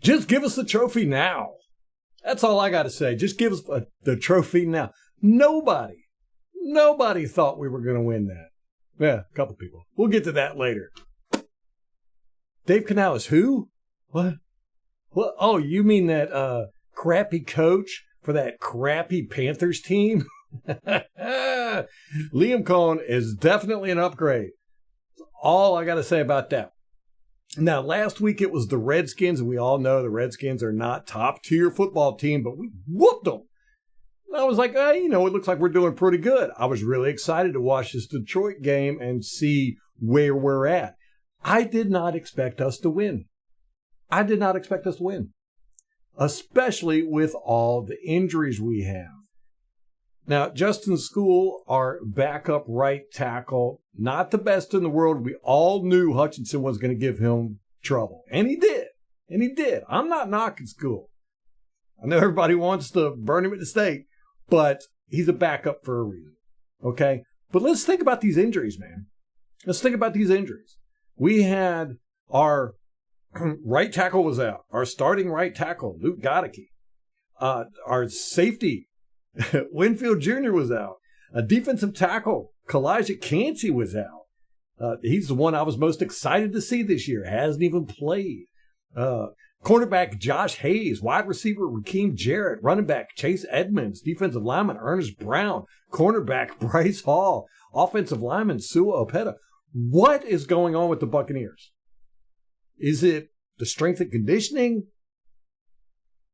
Just give us the trophy now. That's all I got to say. Just give us the trophy now. Nobody thought we were going to win that. Yeah, a couple people. We'll get to that later. Dave Canales, who? What? Oh, you mean that crappy coach for that crappy Panthers team? Liam Cohen is definitely an upgrade. That's all I got to say about that. Now, last week it was the Redskins, and we all know the Redskins are not top-tier football team, but we whooped them. And I was like, it looks like we're doing pretty good. I was really excited to watch this Detroit game and see where we're at. I did not expect us to win. Especially with all the injuries we have. Now, Justin School, our backup right tackle, not the best in the world. We all knew Hutchinson was going to give him trouble. And he did. I'm not knocking School. I know everybody wants to burn him at the stake, but he's a backup for a reason. Okay? But let's think about these injuries, man. We had our right tackle was out. Our starting right tackle, Luke Goedeke. Our safety, Winfield Jr. was out. A defensive tackle, Kalijah Cansey, was out. He's the one I was most excited to see this year. Hasn't even played. Cornerback Josh Hayes, wide receiver Rakeem Jarrett, running back Chase Edmonds, defensive lineman Ernest Brown, cornerback Bryce Hall, offensive lineman Sua Opeta. What is going on with the Buccaneers? Is it the strength and conditioning?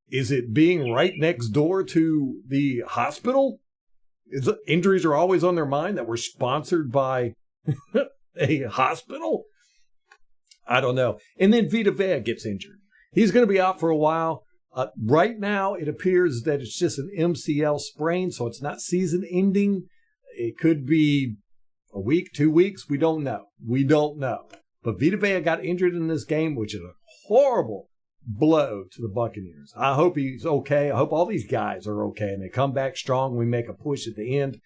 Is it being right next door to the hospital? Injuries are always on their mind that we're sponsored by a hospital? I don't know. And then Vita Vea gets injured. He's going to be out for a while. Right now, it appears that it's just an MCL sprain, so it's not season ending. It could be a week, 2 weeks. We don't know. But Vita Vea got injured in this game, which is a horrible blow to the Buccaneers. I hope he's okay. I hope all these guys are okay and they come back strong. We make a push at the end.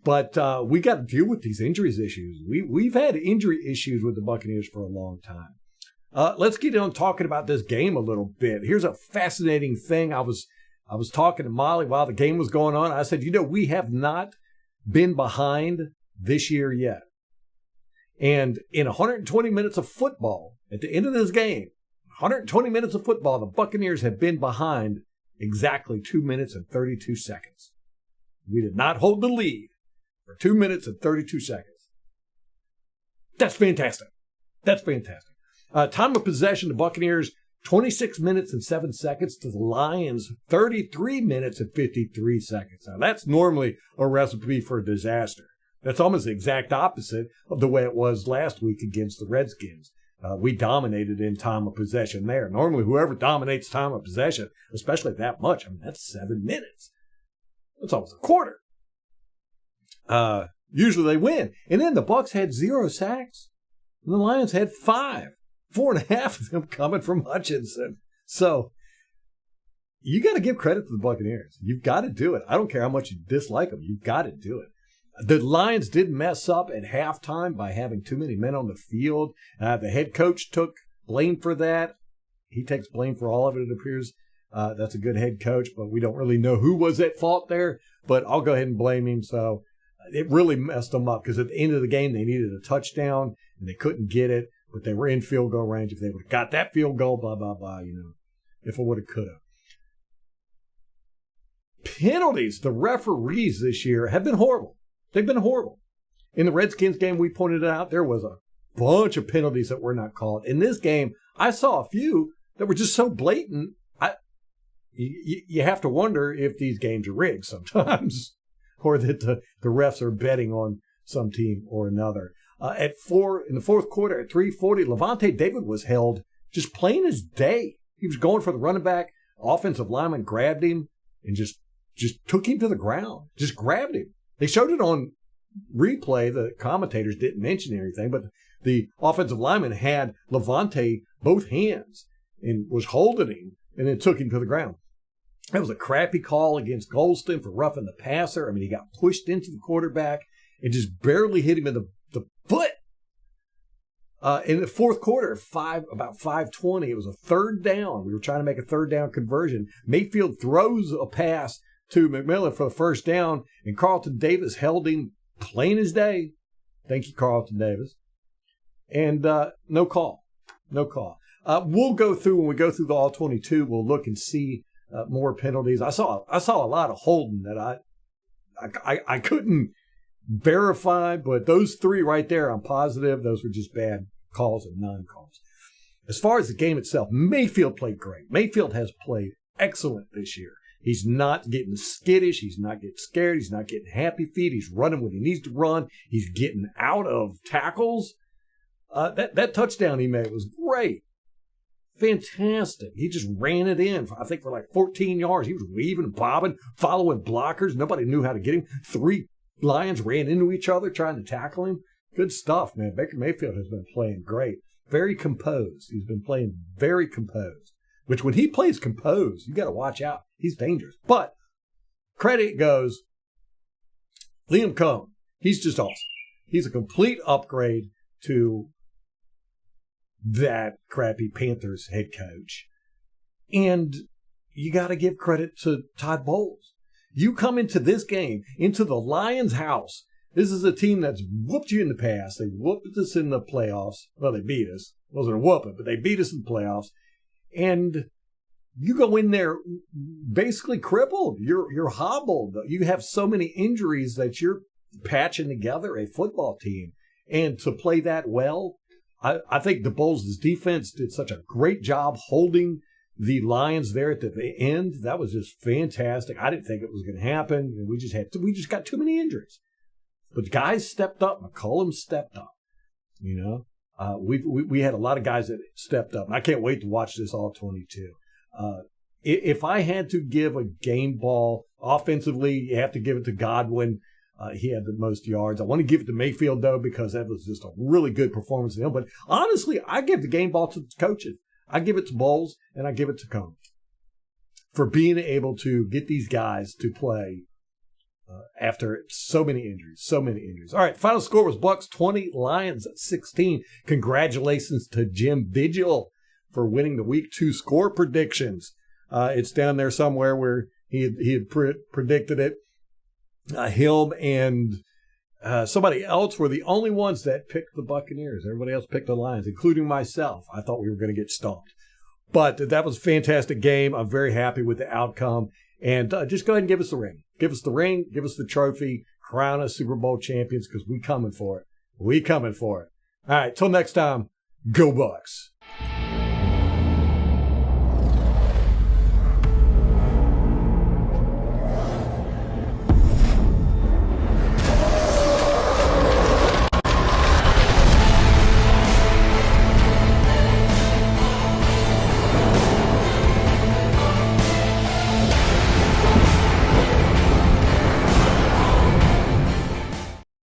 But we got to deal with these injuries issues. We've had injury issues with the Buccaneers for a long time. Let's get on talking about this game a little bit. Here's a fascinating thing. I was talking to Molly while the game was going on. I said, we have not been behind this year yet. And in 120 minutes of football, at the end of this game, 120 minutes of football, the Buccaneers have been behind exactly 2 minutes and 32 seconds. We did not hold the lead for 2 minutes and 32 seconds. That's fantastic. Time of possession, the Buccaneers, 26 minutes and 7 seconds to the Lions, 33 minutes and 53 seconds. Now, that's normally a recipe for disaster. That's almost the exact opposite of the way it was last week against the Redskins. We dominated in time of possession there. Normally, whoever dominates time of possession, especially that much, that's 7 minutes. That's almost a quarter. Usually they win. And then the Bucs had 0 sacks, and the Lions had 5. 4.5 of them coming from Hutchinson. So you got to give credit to the Buccaneers. You've got to do it. I don't care how much you dislike them. You've got to do it. The Lions did mess up at halftime by having too many men on the field. The head coach took blame for that. He takes blame for all of it, it appears. That's a good head coach, but we don't really know who was at fault there. But I'll go ahead and blame him. So it really messed them up because at the end of the game, they needed a touchdown, and they couldn't get it. But they were in field goal range. If they would have got that field goal, blah, blah, blah, if it would have, could have. Penalties. The referees this year have been horrible. They've been horrible. In the Redskins game, we pointed it out, there was a bunch of penalties that were not called. In this game, I saw a few that were just so blatant. You have to wonder if these games are rigged sometimes or that the refs are betting on some team or another. In the fourth quarter, at 3:40, Levante David was held just plain as day. He was going for the running back. Offensive lineman grabbed him and just took him to the ground. Just grabbed him. They showed it on replay. The commentators didn't mention anything, but the offensive lineman had Levante both hands and was holding him and then took him to the ground. That was a crappy call against Golston for roughing the passer. He got pushed into the quarterback and just barely hit him in the foot. In the fourth quarter, about 5:20, it was a third down. We were trying to make a third down conversion. Mayfield throws a pass to McMillan for the first down, and Carlton Davis held him plain as day. Thank you, Carlton Davis. And no call. No call. We'll go through, when we go through the All-22, we'll look and see more penalties. I saw a lot of holding that I couldn't verify, but those three right there, I'm positive those were just bad calls and non-calls. As far as the game itself, Mayfield played great. Mayfield has played excellent this year. He's not getting skittish. He's not getting scared. He's not getting happy feet. He's running when he needs to run. He's getting out of tackles. That touchdown he made was great. Fantastic. He just ran it in, I think, for like 14 yards. He was weaving and bobbing, following blockers. Nobody knew how to get him. 3 Lions ran into each other trying to tackle him. Good stuff, man. Baker Mayfield has been playing great. Very composed. He's been playing very composed, which when he plays composed, you got to watch out. He's dangerous. But credit goes Liam Cohn. He's just awesome. He's a complete upgrade to that crappy Panthers head coach. And you got to give credit to Todd Bowles. You come into this game, into the Lions' house. This is a team that's whooped you in the past. They whooped us in the playoffs. Well, they beat us. It wasn't a whooping, but they beat us in the playoffs. And you go in there basically crippled. You're hobbled. You have so many injuries that you're patching together a football team. And to play that well, I think the Bulls' defense did such a great job holding the Lions there at the end. That was just fantastic. I didn't think it was going to happen. We just got too many injuries. But guys stepped up. McCollum stepped up. You know, we had a lot of guys that stepped up. And I can't wait to watch this All-22. If I had to give a game ball offensively, you have to give it to Godwin. He had the most yards. I want to give it to Mayfield, though, because that was just a really good performance of him. But honestly, I give the game ball to the coaches. I give it to Bowles, and I give it to Cohn for being able to get these guys to play after so many injuries. All right, final score was Bucs 20, Lions 16. Congratulations to Jim Vigil for winning the Week 2 score predictions. It's down there somewhere where he had predicted it. Him and somebody else were the only ones that picked the Buccaneers. Everybody else picked the Lions, including myself. I thought we were going to get stomped. But that was a fantastic game. I'm very happy with the outcome. And just go ahead and give us the ring. Give us the ring. Give us the trophy. Crown us Super Bowl champions because we coming for it. We coming for it. All right, till next time, go Bucs.